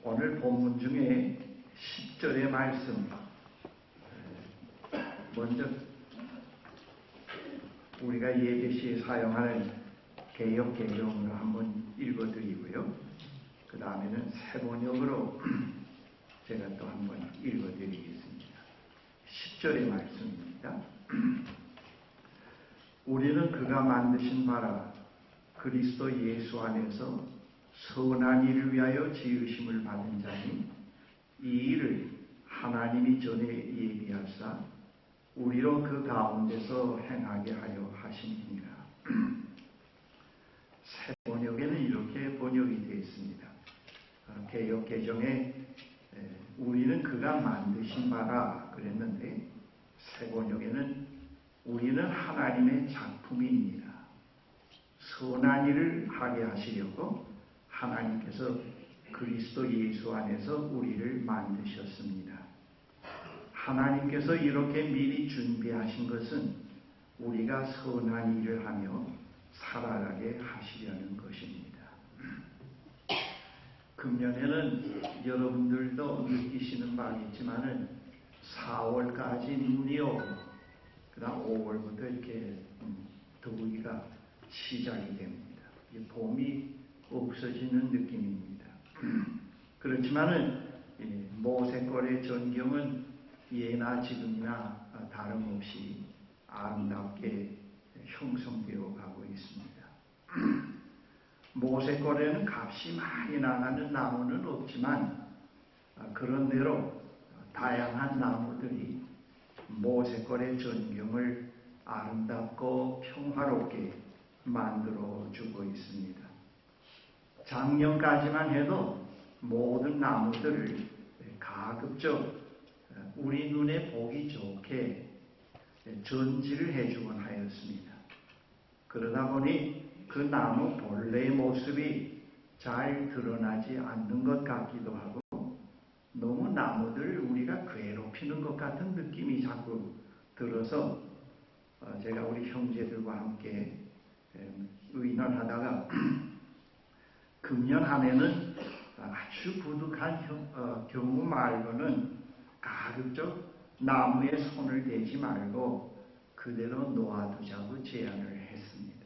오늘 본문 중에 10절의 말씀, 먼저 우리가 예배 시에 사용하는 개역 개정으로 한번 읽어드리고요. 그 다음에는 새 번역으로 제가 또 한번 읽어드리겠습니다. 10절의 말씀입니다. 우리는 그가 만드신 바라 그리스도 예수 안에서 선한 일을 위하여 지으심을 받은 자니 이 일을 하나님이 전에 예비하사 우리로 그 가운데서 행하게 하려 하심이니라. 새 번역에는 이렇게 번역이 되어 있습니다. 개역 개정에 우리는 그가 만드신 바라 그랬는데 새 번역에는 우리는 하나님의 작품입니다. 선한 일을 하게 하시려고 하나님께서 그리스도 예수 안에서 우리를 만드셨습니다. 하나님께서 이렇게 미리 준비하신 것은 우리가 선한 일을 하며 살아가게 하시려는 것입니다. 금년에는 여러분들도 느끼시는 바겠지만은 4월까지 눈이 오고 그 다음 5월부터 이렇게 더위가 시작이 됩니다. 봄이 없어지는 느낌입니다. 그렇지만은 모세골의 전경은 예나 지금이나 다름없이 아름답게 형성되어 가고 있습니다. 모세골에는 값이 많이 나가는 나무는 없지만 그런대로 다양한 나무들이 모세골의 전경을 아름답고 평화롭게 만들어주고 있습니다. 작년까지만 해도 모든 나무들을 가급적 우리 눈에 보기 좋게 전지를 해주곤 하였습니다. 그러다 보니 그 나무 본래의 모습이 잘 드러나지 않는 것 같기도 하고 너무 나무들을 우리가 괴롭히는 것 같은 느낌이 자꾸 들어서 제가 우리 형제들과 함께 의논하다가 금년 한 해는 아주 부득한 경우 말고는 가급적 나무에 손을 대지 말고 그대로 놓아두자고 제안을 했습니다.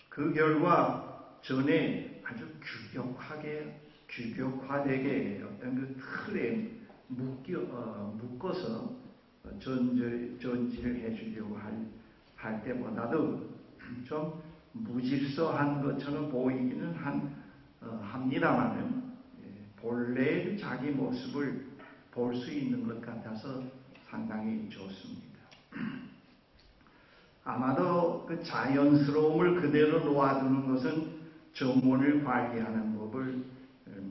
그 결과 전에 아주 규격화되게 어떤 그 틀에 묶어서 전지를 해주려고 할 때보다도 좀 무질서한 것처럼 보이기는 합니다만은 본래의 자기 모습을 볼 수 있는 것 같아서 상당히 좋습니다. 아마도 그 자연스러움을 그대로 놓아두는 것은 정원을 관리하는 법을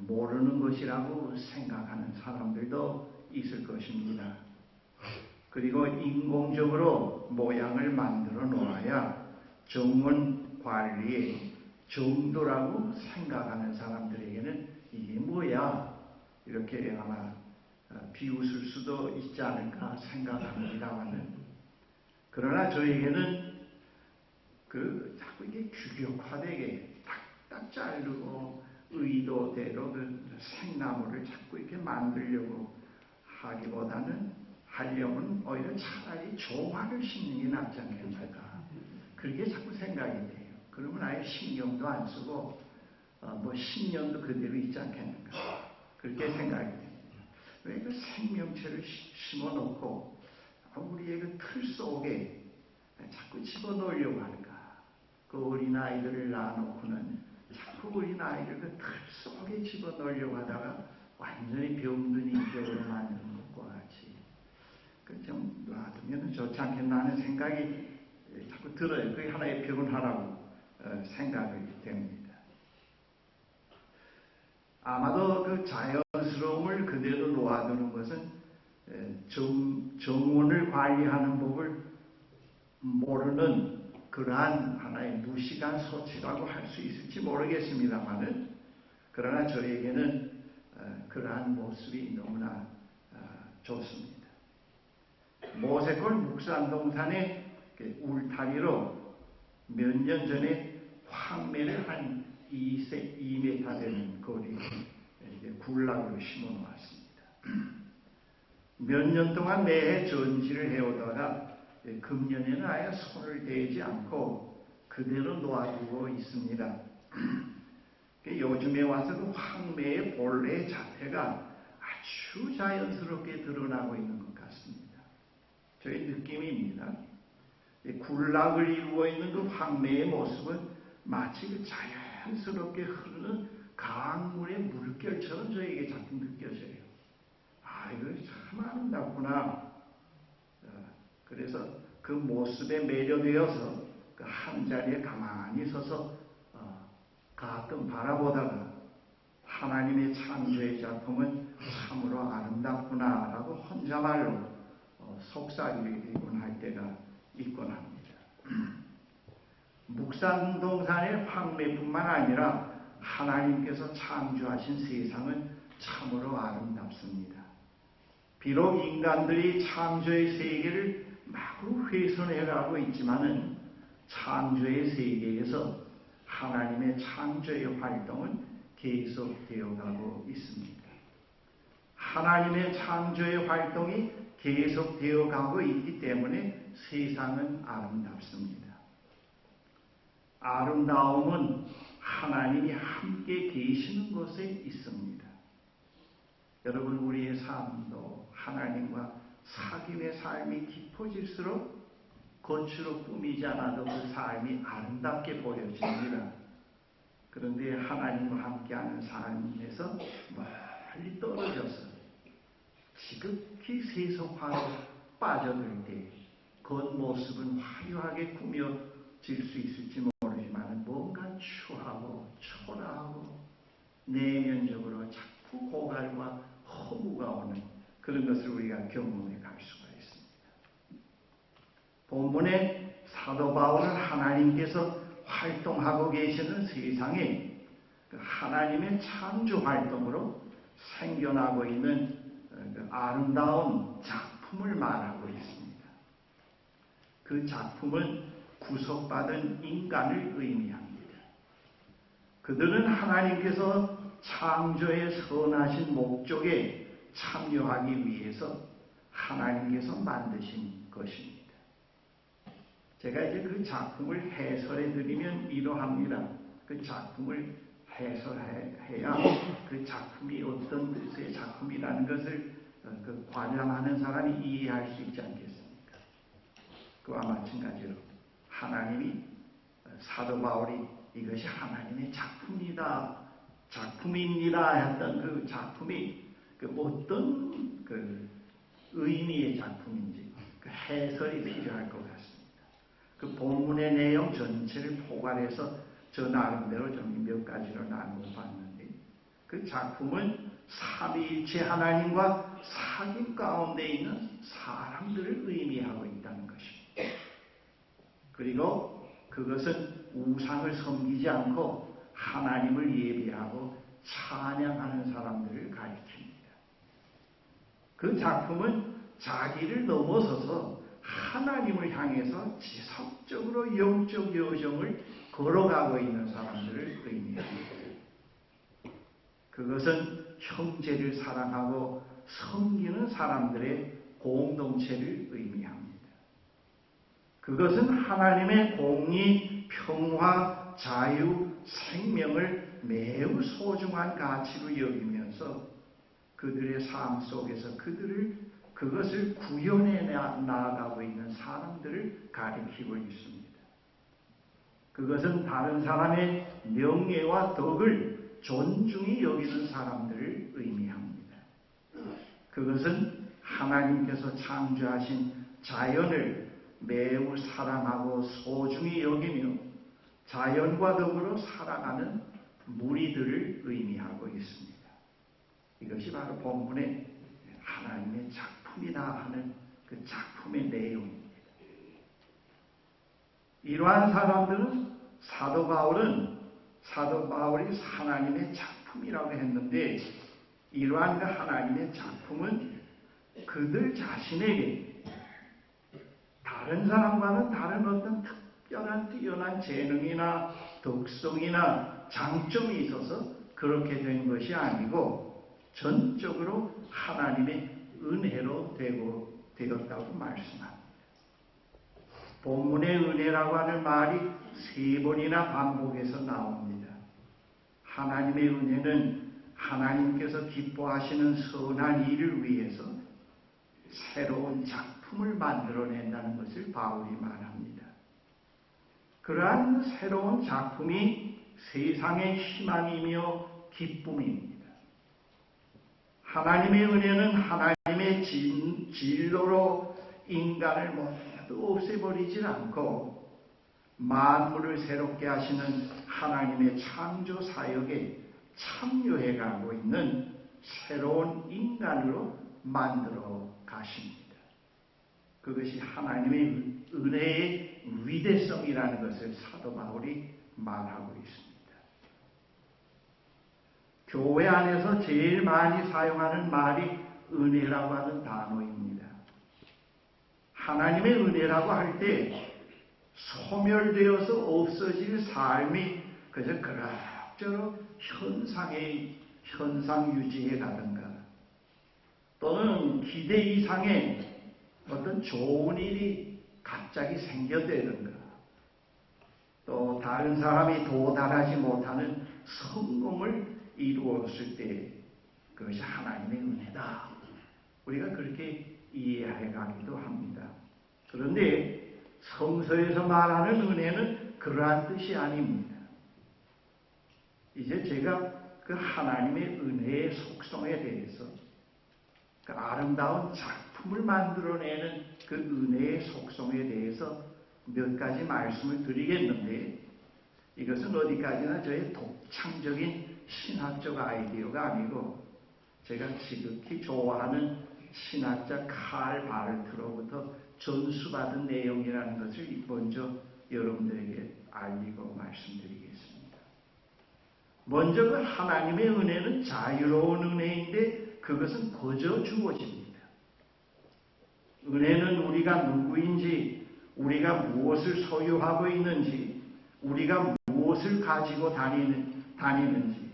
모르는 것이라고 생각하는 사람들도 있을 것입니다. 그리고 인공적으로 모양을 만들어 놓아야 정원 관리의 정도라고 생각하는 사람들에게는 이게 뭐야? 이렇게 아마 비웃을 수도 있지 않을까 생각합니다만은 그러나 저에게는 자꾸 이게 규격화되게 딱딱 자르고 의도대로 그 생나무를 자꾸 이렇게 만들려고 하기보다는 하려면 오히려 차라리 조화를 심는 게 낫지 않겠는가. 그렇게 자꾸 생각이 돼요. 그러면 아예 신경도 안 쓰고 뭐 10년도 그대로 있지 않겠는가. 그렇게 생각이 돼요. 왜 그 생명체를 심어놓고 우리의 그 틀 속에 자꾸 집어넣으려고 할까. 그 어린아이들을 낳아놓고는 자꾸 어린아이를 그 틀 속에 집어넣으려고 하다가 완전히 병든 인격으로 만드는 것과 같이 좀 놔두면 좋지 않겠나 하는 생각이 자꾸 들어요. 그게 하나의 변화라고 생각이 됩니다. 아마도 그 자연스러움을 그대로 놓아두는 것은 정원을 관리하는 법을 모르는 그러한 하나의 무식한 소치라고 할 수 있을지 모르겠습니다만은 그러나 저에게는 그러한 모습이 너무나 좋습니다. 모세골 묵산동산의 울타리로 몇 년 전에 황매를 한 2m 되는 거리 굴락으로 심어 놓았습니다. 몇 년 동안 매해 전지를 해오다가 금년에는 아예 손을 대지 않고 그대로 놓아두고 있습니다. 요즘에 와서 그 황매의 본래의 자태가 아주 자연스럽게 드러나고 있는 것 같습니다. 저의 느낌입니다. 굴락을 이루고 있는 그 황매의 모습은 마치 그 자연스럽게 흐르는 강물의 물결처럼 저에게 자꾸 느껴져요. 아, 이거 참 아름답구나. 그래서 그 모습에 매료되어서 그 한자리에 가만히 서서 가끔 바라보다가 하나님의 창조의 작품은 참으로 아름답구나라고 혼자말로 속삭이곤 할 때가 있곤 합니다. 묵산동산의 황매뿐만 아니라 하나님께서 창조하신 세상은 참으로 아름답습니다. 비록 인간들이 창조의 세계를 마구 훼손해가고 있지만은 창조의 세계에서 하나님의 창조의 활동은 계속되어 가고 있습니다. 하나님의 창조의 활동이 계속되어 가고 있기 때문에 세상은 아름답습니다. 아름다움은 하나님이 함께 계시는 곳에 있습니다. 여러분, 우리의 삶도 하나님과 사귐의 삶이 깊어질수록 겉으로 꾸미지 않아도 그 삶이 아름답게 보여집니다. 그런데 하나님과 함께하는 삶에서 멀리 떨어져서 지극히 세속화로 빠져들 때 겉모습은 화려하게 꾸며질 수 있을지 모르지만 뭔가 추하고 초라하고 내면적으로 자꾸 고갈과 허무가 오는 그런 것을 우리가 경험해 갈 수가 있습니다. 본문에 사도 바울은 하나님께서 활동하고 계시는 세상에 하나님의 창조 활동으로 생겨나고 있는 아름다운 작품을 말하고 있습니다. 그 작품은 구속받은 인간을 의미합니다. 그들은 하나님께서 창조의 선하신 목적에 참여하기 위해서 하나님께서 만드신 것입니다. 제가 이제 그 작품을 해설해 드리면 이러합니다. 그 작품을 해설해야 그 작품이 어떤 뜻의 작품이라는 것을 관람하는 사람이 이해할 수 있지 않겠습니까? 그와 마찬가지로 하나님이 사도 바울이 이것이 하나님의 작품입니다 했던 그 작품이 어떤 의미의 작품인지 그 해설이 필요할 것 같습니다. 그 본문의 내용 전체를 포괄해서 저 나름대로 좀 몇 가지로 나누어 봤는데 그 작품은 삼위일체 하나님과 사귐 가운데 있는 사람들을 의미하고 있다는 것입니다. 그리고 그것은 우상을 섬기지 않고 하나님을 예배하고 찬양하는 사람들을 가리킵니다. 그 작품은 자기를 넘어서서 하나님을 향해서 지속적으로 영적 여정을 걸어가고 있는 사람들을 의미합니다. 그것은 형제를 사랑하고 섬기는 사람들의 공동체를 의미합니다. 그것은 하나님의 공의, 평화, 자유, 생명을 매우 소중한 가치로 여기면서 그들의 삶 속에서 그것을 구현해 나아가고 있는 사람들을 가리키고 있습니다. 그것은 다른 사람의 명예와 덕을 존중히 여기는 사람들을 의미합니다. 그것은 하나님께서 창조하신 자연을 매우 사랑하고 소중히 여기며 자연과 더불어 살아가는 무리들을 의미하고 있습니다. 이것이 바로 본문의 하나님의 작품이다 하는 그 작품의 내용입니다. 이러한 사람들은 사도 바울이 하나님의 작품이라고 했는데 이러한 그 하나님의 작품은 그들 자신에게 다른 사람과는 다른 어떤 특별한 뛰어난 재능이나 독성이나 장점이 있어서 그렇게 된 것이 아니고 전적으로 하나님의 은혜로 되었다고 말씀합니다. 본문의 은혜라고 하는 말이 3번이나 반복해서 나옵니다. 하나님의 은혜는 하나님께서 기뻐하시는 선한 일을 위해서 새로운 작품을 만들어낸다는 것을 바울이 말합니다. 그러한 새로운 작품이 세상의 희망이며 기쁨입니다. 하나님의 은혜는 하나님의 진로로 인간을 모두 없애버리질 않고 만물을 새롭게 하시는 하나님의 창조 사역에 참여해가고 있는 새로운 인간으로 만들어 가십니다. 그것이 하나님의 은혜의 위대성이라는 것을 사도 바울이 말하고 있습니다. 교회 안에서 제일 많이 사용하는 말이 은혜라고 하는 단어입니다. 하나님의 은혜라고 할 때 소멸되어서 없어질 삶이 그저 그럭저럭 현상 유지해 가든가 또는 기대 이상의 어떤 좋은 일이 갑자기 생겨되든가 또 다른 사람이 도달하지 못하는 성공을 이루었을 때 그것이 하나님의 은혜다. 우리가 그렇게 이해해 가기도 합니다. 그런데 성서에서 말하는 은혜는 그러한 뜻이 아닙니다. 이제 제가 그 하나님의 은혜의 속성에 대해서 그 아름다운 작품을 만들어내는 그 은혜의 속성에 대해서 몇 가지 말씀을 드리겠는데 이것은 어디까지나 저의 독창적인 신학적 아이디어가 아니고 제가 지극히 좋아하는 신학자 칼 바르트로부터 전수받은 내용이라는 것을 먼저 여러분들에게 알리고 말씀드리겠습니다. 먼저 그 하나님의 은혜는 자유로운 은혜인데 그것은 거저 주어집니다. 은혜는 우리가 누구인지, 우리가 무엇을 소유하고 있는지, 우리가 무엇을 가지고 다니는지,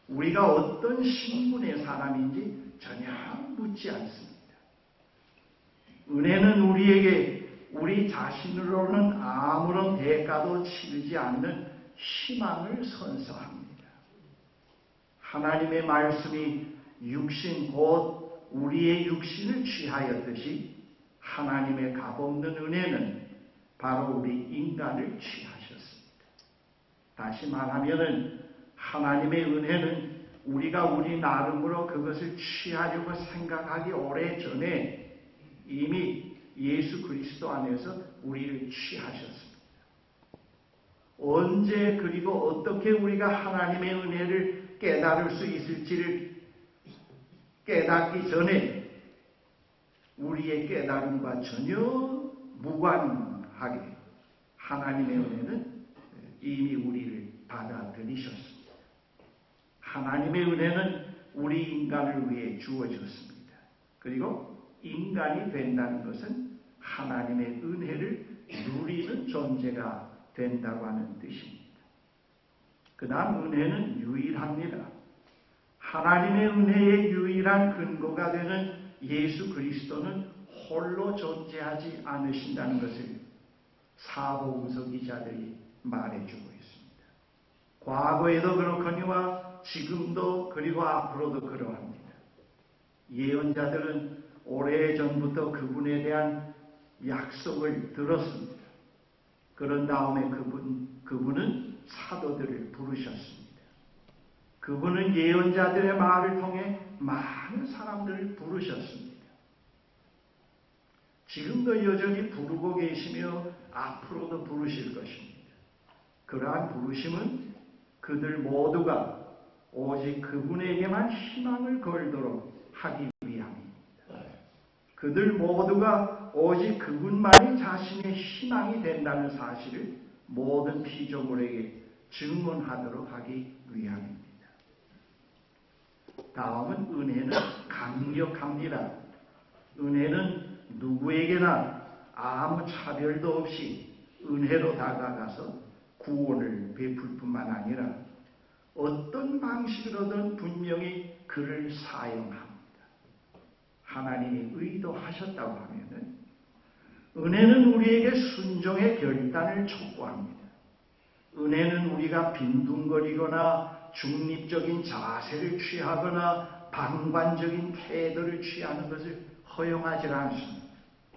우리가 어떤 신분의 사람인지 전혀 묻지 않습니다. 은혜는 우리에게 우리 자신으로는 아무런 대가도 치르지 않는 희망을 선사합니다. 하나님의 말씀이 육신 곧 우리의 육신을 취하였듯이 하나님의 값없는 은혜는 바로 우리 인간을 취하셨습니다. 다시 말하면은 하나님의 은혜는 우리가 우리 나름으로 그것을 취하려고 생각하기 오래전에 이미 예수 그리스도 안에서 우리를 취하셨습니다. 언제 그리고 어떻게 우리가 하나님의 은혜를 깨달을 수 있을지를 깨닫기 전에 우리의 깨달음과 전혀 무관하게 하나님의 은혜는 이미 우리를 받아들이셨습니다. 하나님의 은혜는 우리 인간을 위해 주어졌습니다. 그리고 인간이 된다는 것은 하나님의 은혜를 누리는 존재가 된다고 하는 뜻입니다. 그 다음 은혜는 유일합니다. 하나님의 은혜의 유일한 근거가 되는 예수 그리스도는 홀로 존재하지 않으신다는 것을 사복음서 기자들이 말해주고 있습니다. 과거에도 그렇거니와 지금도 그리고 앞으로도 그러합니다. 예언자들은 오래전부터 그분에 대한 약속을 들었습니다. 그런 다음에 그분은 사도들을 부르셨습니다. 그분은 예언자들의 말을 통해 많은 사람들을 부르셨습니다. 지금도 여전히 부르고 계시며 앞으로도 부르실 것입니다. 그러한 부르심은 그들 모두가 오직 그분에게만 희망을 걸도록 하기 위함입니다. 그들 모두가 오직 그분만이 자신의 희망이 된다는 사실을 모든 피조물에게 증언하도록 하기 위함입니다. 다음은 은혜는 강력합니다. 은혜는 누구에게나 아무 차별도 없이 은혜로 다가가서 구원을 베풀 뿐만 아니라 어떤 방식으로든 분명히 그를 사용합니다. 하나님이 의도하셨다고 하면은 은혜는 우리에게 순종의 결단을 촉구합니다. 은혜는 우리가 빈둥거리거나 중립적인 자세를 취하거나 방관적인 태도를 취하는 것을 허용하지 않습니다.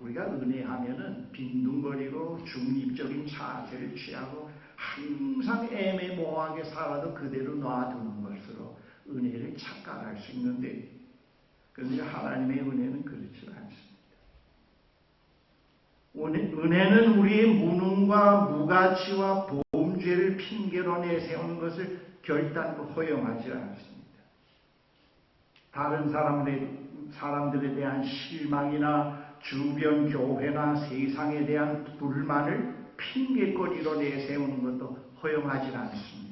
우리가 은혜하면은 빈둥거리고 중립적인 자세를 취하고 항상 애매모호하게 살아도 그대로 놔두는 것으로 은혜를 착각할 수 있는데, 그런데 하나님의 은혜는 그렇지 않습니다. 은혜는 우리의 무능과 무가치와 범죄를 핑계로 내세우는 것을 결단코 허용하지 않습니다. 다른 사람들에 대한 실망이나 주변 교회나 세상에 대한 불만을 핑계거리로 내세우는 것도 허용하지 않습니다.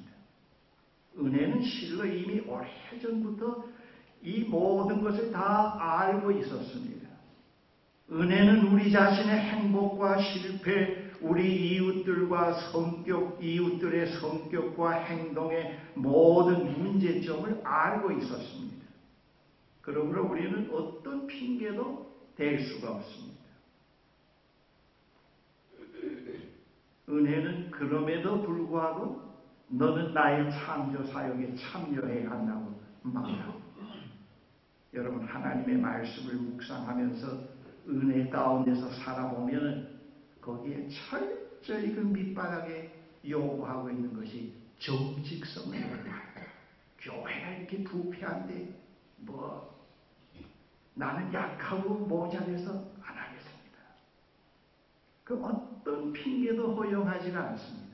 은혜는 실로 이미 오래전부터 이 모든 것을 다 알고 있었습니다. 은혜는 우리 자신의 행복과 실패, 우리 이웃들의 성격과 행동의 모든 문제점을 알고 있었습니다. 그러므로 우리는 어떤 핑계도 댈 수가 없습니다. 은혜는 그럼에도 불구하고 너는 나의 창조 사역에 참여해야 한다고 말합니다. 여러분, 하나님의 말씀을 묵상하면서 은혜 가운데서 살아보면 거기에 철저히 그 밑바닥에 요구하고 있는 것이 정직성을 요구합니다. 교회가 이렇게 부패한데 나는 약하고 모자라서 안 하겠습니다. 그 어떤 핑계도 허용하지가 않습니다.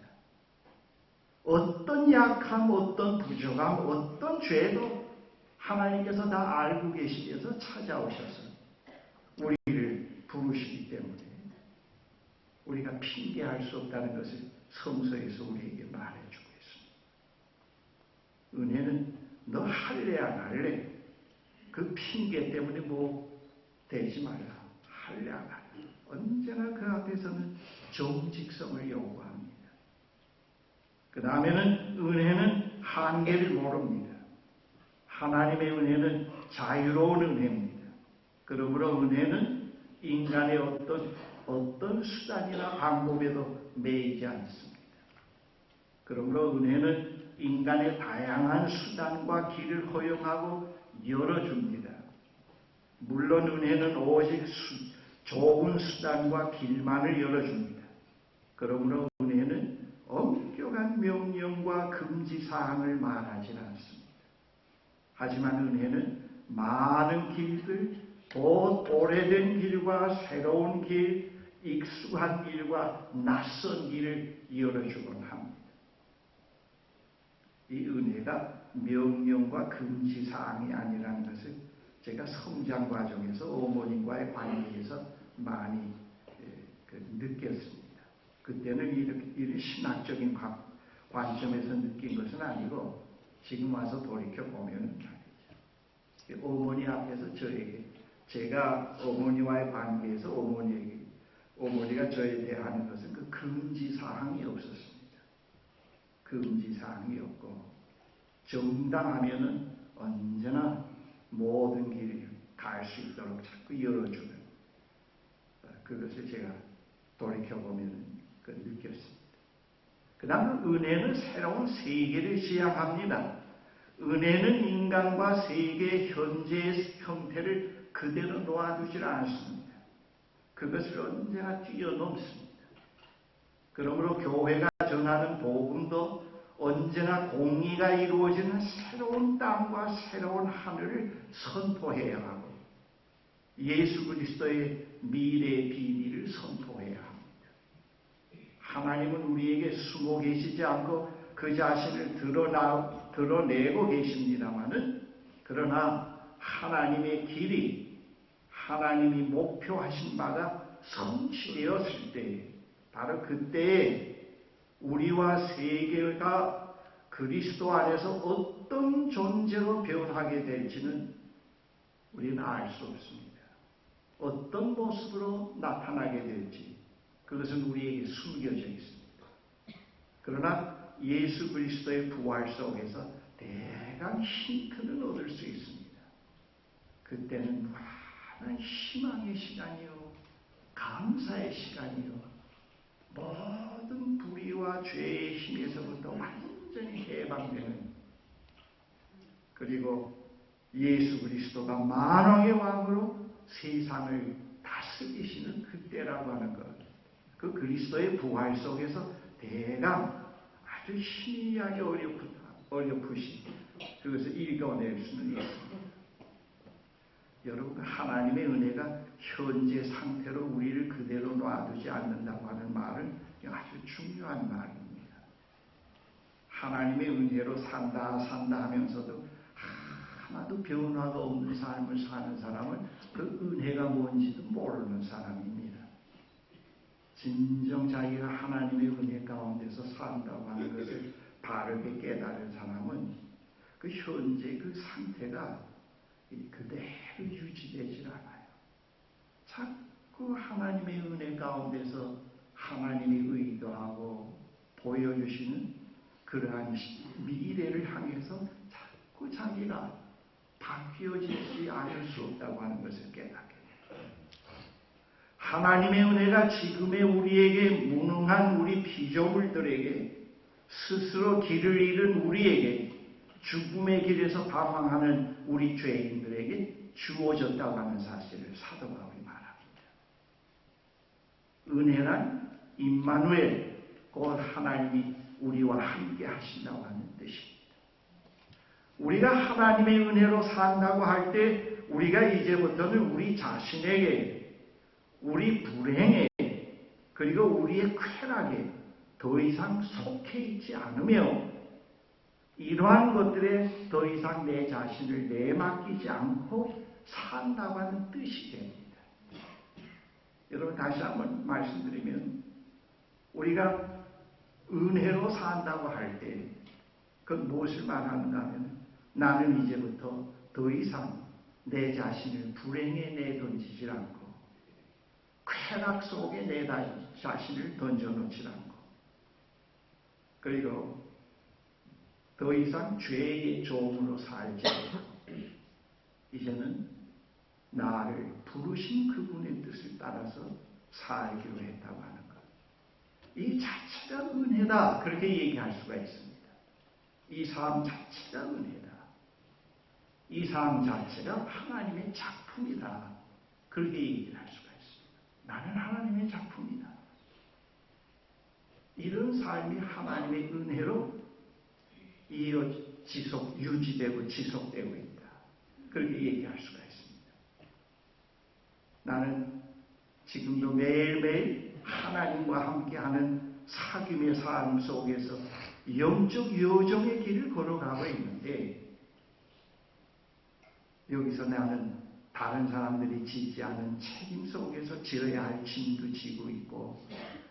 어떤 약함, 어떤 부족함, 어떤 죄도 하나님께서 다 알고 계시면서 찾아오셔서 우리를 부르시기 때문에 우리가 핑계할 수 없다는 것을 성서에서 우리에게 말해주고 있습니다. 은혜는 너 할래 안 할래? 그 핑계 때문에 되지 말라. 할래 안 할래? 언제나 그 앞에서는 정직성을 요구합니다. 그 다음에는 은혜는 한계를 모릅니다. 하나님의 은혜는 자유로운 은혜입니다. 그러므로 은혜는 인간의 어떤 수단이나 방법에도 매이지 않습니다. 그러므로 은혜는 인간의 다양한 수단과 길을 허용하고 열어줍니다. 물론 은혜는 오직 좁은 수단과 길만을 열어줍니다. 그러므로 은혜는 엄격한 명령과 금지사항을 말하지 않습니다. 하지만 은혜는 많은 길들, 곧 오래된 길과 새로운 길, 익숙한 길과 낯선 길을 열어주곤 합니다. 이 은혜가 명령과 금지사항이 아니라는 것을 제가 성장 과정에서 어머님과의 관계에서 많이 느꼈습니다. 그때는 이런 신학적인 관점에서 느낀 것은 아니고 지금 와서 돌이켜보면 말이죠. 어머니 앞에서 제가 어머니와의 관계에서 어머니가 저에 대하는 것은 그 금지사항이 없었습니다. 금지사항이 없고 정당하면은 언제나 모든 길을 갈 수 있도록 자꾸 열어주는 그것을 제가 돌이켜보면 느꼈습니다. 그 다음 은혜는 새로운 세계를 지향합니다. 은혜는 인간과 세계의 현재의 형태를 그대로 놓아두질 않습니다. 그것을 언제나 뛰어넘습니다. 그러므로 교회가 전하는 복음도 언제나 공의가 이루어지는 새로운 땅과 새로운 하늘을 선포해야 하고 예수 그리스도의 미래의 비밀을 선포해야 합니다. 하나님은 우리에게 숨어 계시지 않고 그 자신을 드러내고 계십니다마는, 그러나 하나님의 길이 하나님이 목표하신 바가 성취되었을 때, 바로 그때에 우리와 세계가 그리스도 안에서 어떤 존재로 변하게 될지는 우리는 알 수 없습니다. 어떤 모습으로 나타나게 될지 그것은 우리에게 숨겨져 있습니다. 그러나 예수 그리스도의 부활 속에서 대강 힌트는 얻을 수 있습니다. 그때는 무한한 희망의 시간이요, 감사의 시간이요, 모든 불의와 죄의 힘에서부터 완전히 해방되는, 그리고 예수 그리스도가 만왕의 왕으로 세상을 다스리시는 그때라고 하는 것. 그 그리스도의 부활 속에서 대강 아주 희미하게 어렴풋이 그것을 읽어낼 수는 있습니다. 여러분, 하나님의 은혜가 현재 상태로 우리를 그대로 놔두지 않는다고 하는 말은 아주 중요한 말입니다. 하나님의 은혜로 산다 하면서도 하나도 변화가 없는 삶을 사는 사람은 그 은혜가 뭔지도 모르는 사람입니다. 진정 자기가 하나님의 은혜 가운데서 산다고 하는 것을 바르게 깨달은 사람은 그 현재 그 상태가 그대로 유지되질 않아요. 자꾸 하나님의 은혜 가운데서 하나님이 의도하고 보여주시는 그러한 미래를 향해서 자꾸 자기가 바뀌어지지 않을 수 없다고 하는 것을 깨닫게 돼요. 하나님의 은혜가 지금의 우리에게 무능한 우리 피조물들에게, 스스로 길을 잃은 우리에게, 죽음의 길에서 방황하는 우리 죄인들에게 주어졌다고 하는 사실을 사도 바울이 말합니다. 은혜란 임마누엘, 곧 하나님이 우리와 함께 하신다고 하는 뜻입니다. 우리가 하나님의 은혜로 산다고 할 때 우리가 이제부터는 우리 자신에게, 우리 불행에, 그리고 우리의 쾌락에 더 이상 속해 있지 않으며 이러한 것들에 더 이상 내 자신을 내맡기지 않고 산다고 하는 뜻이 됩니다. 여러분, 다시 한번 말씀드리면 우리가 은혜로 산다고 할 때 그건 무엇을 말하는가 하면 나는 이제부터 더 이상 내 자신을 불행에 내던지지 않고 쾌락 속에 내 자신을 던져놓지 않고, 그리고 더 이상 죄의 종으로 살지 않고 이제는 나를 부르신 그분의 뜻을 따라서 살기로 했다고 하는 것. 이 자체가 은혜다, 그렇게 얘기할 수가 있습니다. 이 삶 자체가 은혜다. 이 삶 자체가 하나님의 작품이다, 그렇게 얘기를 할 수가 있습니다. 나는 하나님의 작품이다. 이런 삶이 하나님의 은혜로 유지되고 지속되고 있다, 그렇게 얘기할 수가 있습니다. 나는 지금도 매일매일 하나님과 함께하는 사귐의 삶 속에서 영적 여정의 길을 걸어가고 있는데, 여기서 나는 다른 사람들이 지지 않은 책임 속에서 지어야 할 짐도 지고 있고,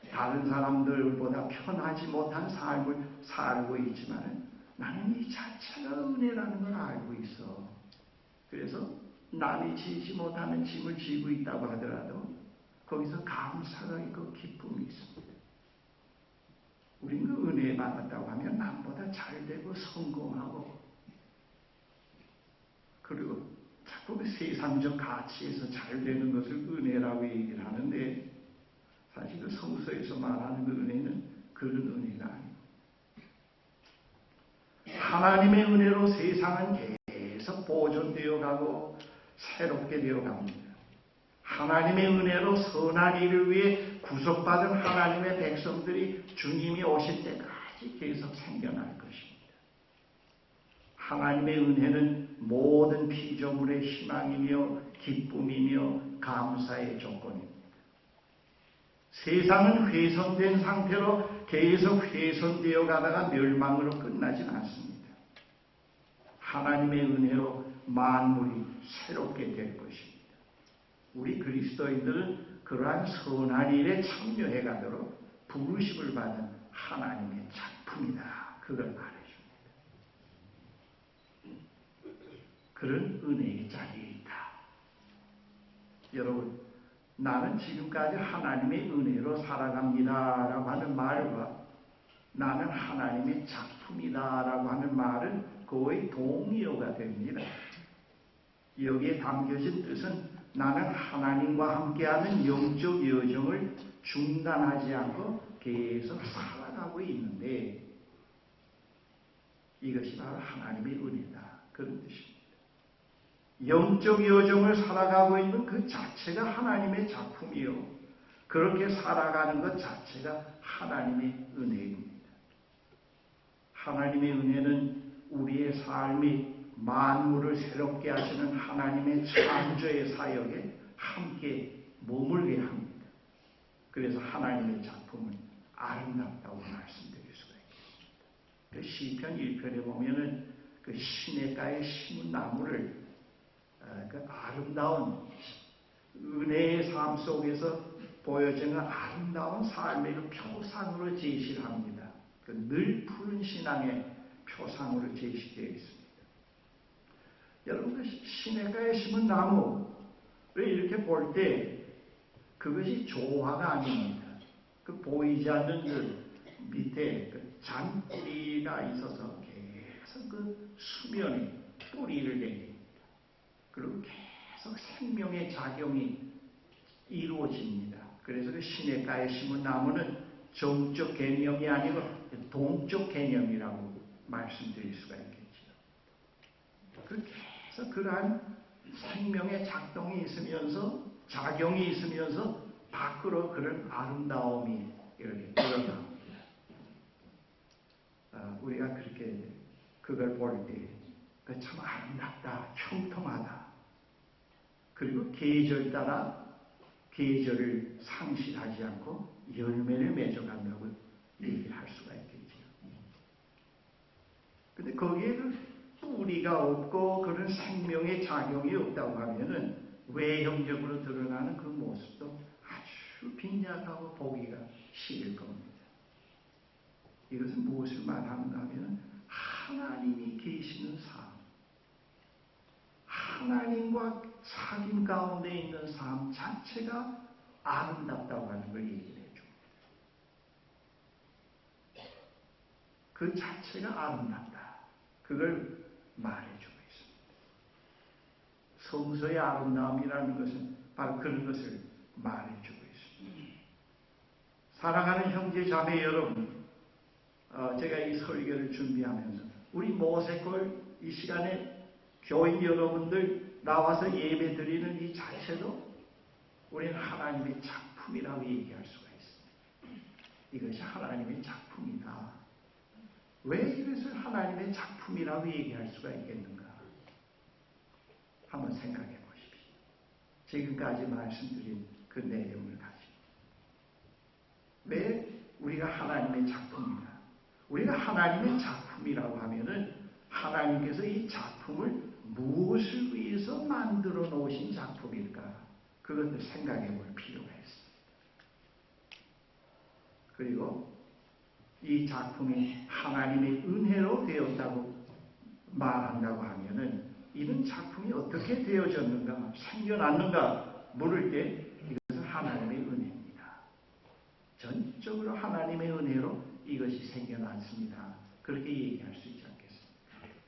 다른 사람들보다 편하지 못한 삶을 살고 있지만 나는 이 자체가 은혜라는 걸 알고 있어. 그래서 남이 지지 못하는 짐을 지고 있다고 하더라도 거기서 감사가 있고 기쁨이 있습니다. 우리는 그 은혜에 받았다고 하면 남보다 잘되고 성공하고, 그리고 자꾸 그 세상적 가치에서 잘되는 것을 은혜라고 얘기를 하는데, 사실 그 성서에서 말하는 그 은혜는 그런 은혜가 아니고, 하나님의 은혜로 세상은 계속 보존되어 가고 새롭게 되어 갑니다. 하나님의 은혜로 선한 일을 위해 구속받은 하나님의 백성들이 주님이 오실 때까지 계속 생겨날 것입니다. 하나님의 은혜는 모든 피조물의 희망이며 기쁨이며 감사의 조건입니다. 세상은 훼손된 상태로 계속 훼손되어 가다가 멸망으로 끝나진 않습니다. 하나님의 은혜로 만물이 새롭게 될 것입니다. 우리 그리스도인들은 그러한 선한 일에 참여해 가도록 부르심을 받은 하나님의 작품이다, 그걸 말해줍니다. 그런 은혜의 자리에 있다. 여러분, 나는 지금까지 하나님의 은혜로 살아갑니다라고 하는 말과 나는 하나님의 작품이다라고 하는 말은 거의 동의어가 됩니다. 여기에 담겨진 뜻은 나는 하나님과 함께하는 영적 여정을 중단하지 않고 계속 살아가고 있는데 이것이 바로 하나님의 은혜다. 그런 뜻입니다. 영적 여정을 살아가고 있는 그 자체가 하나님의 작품이요. 그렇게 살아가는 것 자체가 하나님의 은혜입니다. 하나님의 은혜는 우리의 삶이 만물을 새롭게 하시는 하나님의 창조의 사역에 함께 머물게 합니다. 그래서 하나님의 작품은 아름답다고 말씀드릴 수가 있습니다. 그 시편 1편에 보면은 그 시냇가에 심은 나무를 그 아름다운 은혜의 삶 속에서 보여지는 아름다운 삶의 그 표상으로 제시를 합니다. 그 늘 푸른 신앙의 표상으로 제시되어 있습니다. 여러분 그 시냇가에 심은 나무를 이렇게 볼 때 그것이 조화가 아닙니다. 그 보이지 않는 그 밑에 그 잔뿌리가 있어서 계속 그 수면에 뿌리를 내립니다. 그리고 계속 생명의 작용이 이루어집니다. 그래서 그 시냇가에 심은 나무는 정적 개념이 아니고 동적 개념이라고 말씀드릴 수가 있겠죠. 그래서 그러한 생명의 작동이 있으면서 작용이 있으면서 밖으로 그런 아름다움이 이렇게 드러납니다. 우리가 그렇게 그걸 볼 때 참 아름답다, 형통하다. 그리고 계절 따라 계절을 상실하지 않고 열매를 맺어간다고 얘기를 할 수가 있겠죠. 근데 거기에 그 뿌리가 없고 그런 생명의 작용이 없다고 하면은 외형적으로 드러나는 그 모습도 아주 빈약하고 보기가 싫을 겁니다. 이것은 무엇을 말하는가 하면 하나님이 계시는 삶, 하나님과 사귐 가운데 있는 삶 자체가 아름답다고 하는 걸 얘기를 해줍니다. 그 자체가 아름답다. 그걸 말해주고 있습니다. 성서의 아름다움이라는 것은 바로 그런 것을 말해주고 있습니다. 사랑하는 형제 자매 여러분, 제가 이 설교를 준비하면서 우리 모세골 이 시간에 교인 여러분들 나와서 예배 드리는 이 자체도 우리는 하나님의 작품이라고 얘기할 수가 있습니다. 이것이 하나님의 작품이다. 왜 이것을 하나님의 작품이라고 얘기할 수가 있겠는가? 한번 생각해 보십시오. 지금까지 말씀드린 그 내용을 가지고. 왜 우리가 하나님의 작품이다? 우리가 하나님의 작품이라고 하면은 하나님께서 이 작품을 무엇을 위해서 만들어 놓으신 작품일까? 그것을 생각해 볼 필요가 있습니다. 그리고 이 작품이 하나님의 은혜로 되었다고 말한다고 하면은 이런 작품이 어떻게 되어졌는가, 생겨났는가 물을 때 이것은 하나님의 은혜입니다. 전적으로 하나님의 은혜로 이것이 생겨났습니다. 그렇게 얘기할 수 있지 않겠습니까?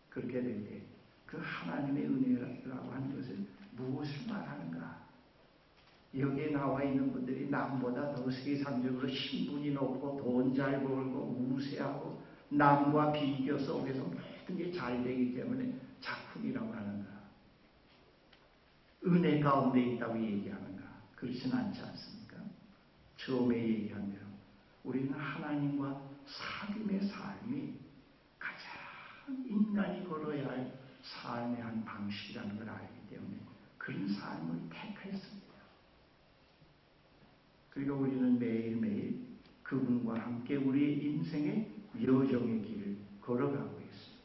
그렇게 될 때 그 하나님의 은혜라고 하는 것을 무엇을 말하는가? 여기에 나와 있는 분들이 남보다 더 세상적으로 신분이 높고 돈 잘 벌고 우세하고 남과 비교 속에서 모든 게 잘 되기 때문에 작품이라고 하는가? 은혜 가운데 있다고 얘기하는가? 그렇지는 않지 않습니까? 처음에 얘기한 대로 우리는 하나님과 사귐의 삶이 가장 인간이 걸어야 할 삶의 한 방식이라는 걸 알기 때문에 그런 삶을 택했습니다. 그리고 우리는 매일매일 그분과 함께 우리의 인생의 여정의 길을 걸어가고 있습니다.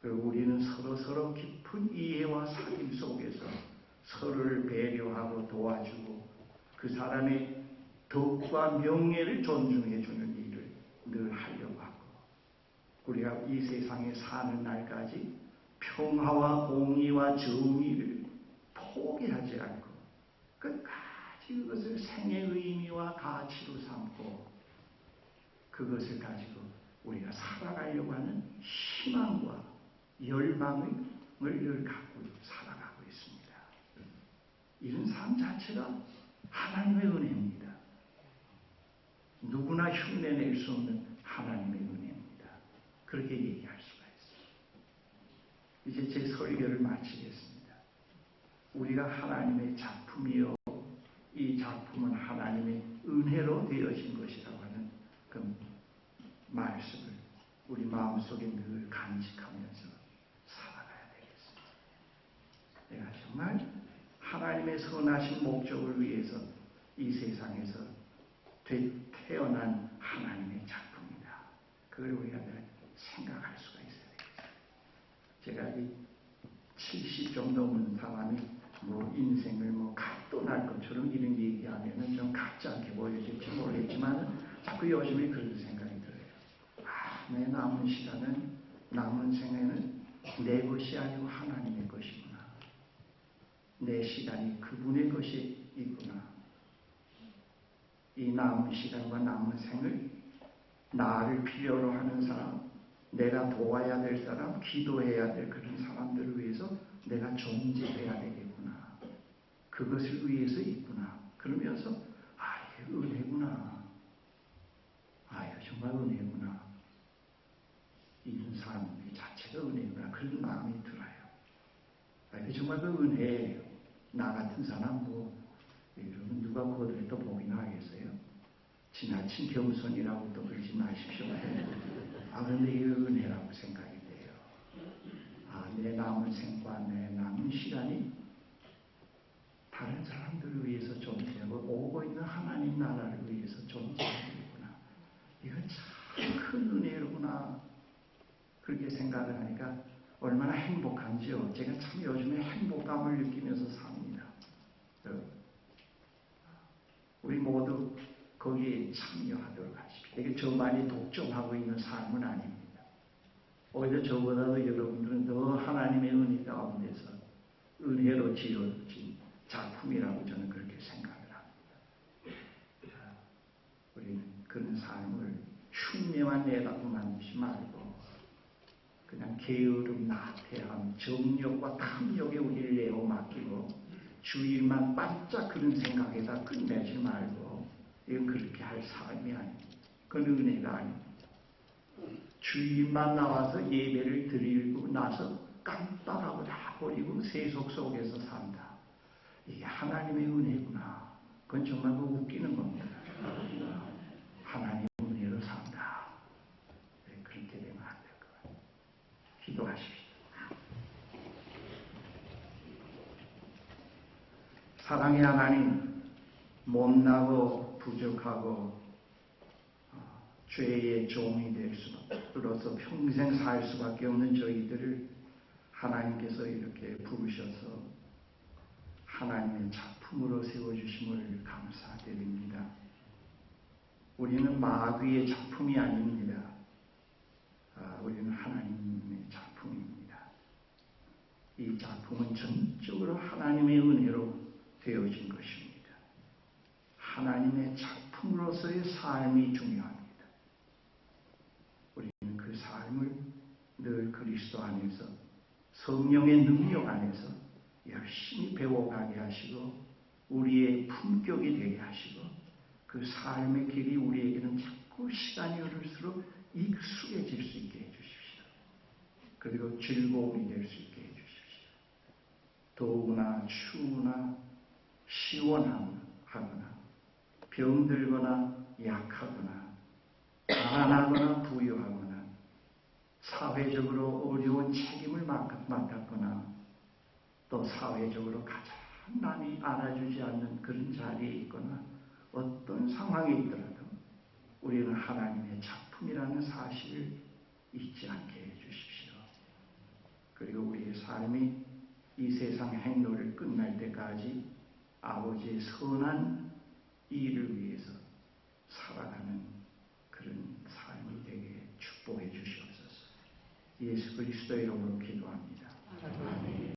그리고 우리는 서로 깊은 이해와 사귐 속에서 서로를 배려하고 도와주고 그 사람의 덕과 명예를 존중해 주는 일을 늘 하려고 하고 우리가 이 세상에 사는 날까지 평화와 공의와 정의를 포기하지 않고 끝까지 그것을 생의 의미와 가치로 삼고 그것을 가지고 우리가 살아가려고 하는 희망과 열망을 늘 갖고 이런 삶 자체가 하나님의 은혜입니다. 누구나 흉내낼 수 없는 하나님의 은혜입니다. 그렇게 얘기할 수가 있어요. 이제 제 설교를 마치겠습니다. 우리가 하나님의 작품이요, 이 작품은 하나님의 은혜로 되어진 것이라고 하는 그 말씀을 우리 마음속에 늘 간직하면서 살아가야 되겠습니다. 내가 정말 하나님의 선하신 목적을 위해서 이 세상에서 태어난 하나님의 작품이다. 그걸 우리가 늘 생각할 수가 있어야 되겠습니다. 제가 이 70 정도 는 사람이 인생을 갓도 날 것처럼 이런 얘기하면은 좀 같지 않게 보여질지 모르겠지만 자꾸 요즘에 그런 생각이 들어요. 내 남은 시간은, 남은 생애는 내 것이 아니고 하나님의 것이구나. 내 시간이 그분의 것이 있구나. 이 남은 시간과 남은 생을 나를 필요로 하는 사람, 내가 도와야 될 사람, 기도해야 될 그런 사람들을 위해서 내가 존재해야 되겠구나. 그것을 위해서 있구나. 그러면서 이게 은혜구나. 이거 정말 은혜구나. 이런 삶 자체가 은혜구나. 그런 마음이 들어요. 이게 정말 그 은혜예요. 나 같은 사람 여러분 누가 그들을 또 보기나 하겠어요? 지나친 겸손이라고 또 그러지 마십시오. 그런데 이게 은혜라고 생각이 돼요. 내 남은 생과 내 남은 시간이 다른 사람들을 위해서 존재하고 오고 있는 하나님 나라를 위해서 존재하는구나. 이건 참 큰 은혜로구나. 그렇게 생각을 하니까 얼마나 행복한지요. 제가 참 요즘에 행복감을 느끼면서 삽니다. 우리 모두 거기에 참여하도록 하십시오. 이게 저만이 독점하고 있는 삶은 아닙니다. 오히려 저보다도 여러분들은 더 하나님의 은혜 가운데서 은혜로 지어진 작품이라고 저는 그렇게 생각을 합니다. 우리는 그런 삶을 흉내만 내다고 만들지 말고 그냥 게으름, 나태함, 정욕과 탐욕에 우리를 내어 맡기고 주일만 반짝 그런 생각에다 끝내지 말고 이건 그렇게 할 삶이 아닙니다. 그건 은혜가 아닙니다. 주일만 나와서 예배를 드리고 나서 깜빡하고 다 버리고 세속 속에서 산다. 이게 하나님의 은혜구나. 그건 정말 웃기는 겁니다. 하나님의 은혜로 산다. 그렇게 되면 안 될 것 같아요. 기도하십시오. 사랑의 하나님, 못나고 부족하고 죄의 종이 될 수로서 평생 살 수밖에 없는 저희들을 하나님께서 이렇게 부르셔서 하나님의 작품으로 세워주심을 감사드립니다. 우리는 마귀의 작품이 아닙니다. 우리는 하나님의 작품입니다. 이 작품은 전적으로 하나님의 은혜로 되어진 것입니다. 하나님의 작품으로서의 삶이 중요합니다. 우리는 그 삶을 늘 그리스도 안에서 성령의 능력 안에서 열심히 배워가게 하시고 우리의 품격이 되게 하시고 그 삶의 길이 우리에게는 자꾸 시간이 흐를수록 익숙해질 수 있게 해주십시오. 그리고 즐거움이 될 수 있게 해주십시오. 더우나 추우나 시원하거나 병들거나 약하거나 가난하거나 부유하거나 사회적으로 어려운 책임을 맡았거나 또 사회적으로 가장 남이 알아주지 않는 그런 자리에 있거나 어떤 상황에 있더라도 우리는 하나님의 작품이라는 사실을 잊지 않게 해주십시오. 그리고 우리의 삶이 이 세상 행로를 끝날 때까지 아버지의 선한 일을 위해서 살아가는 그런 삶이 되게 축복해 주시옵소서. 예수 그리스도의 이름으로 기도합니다. 아멘.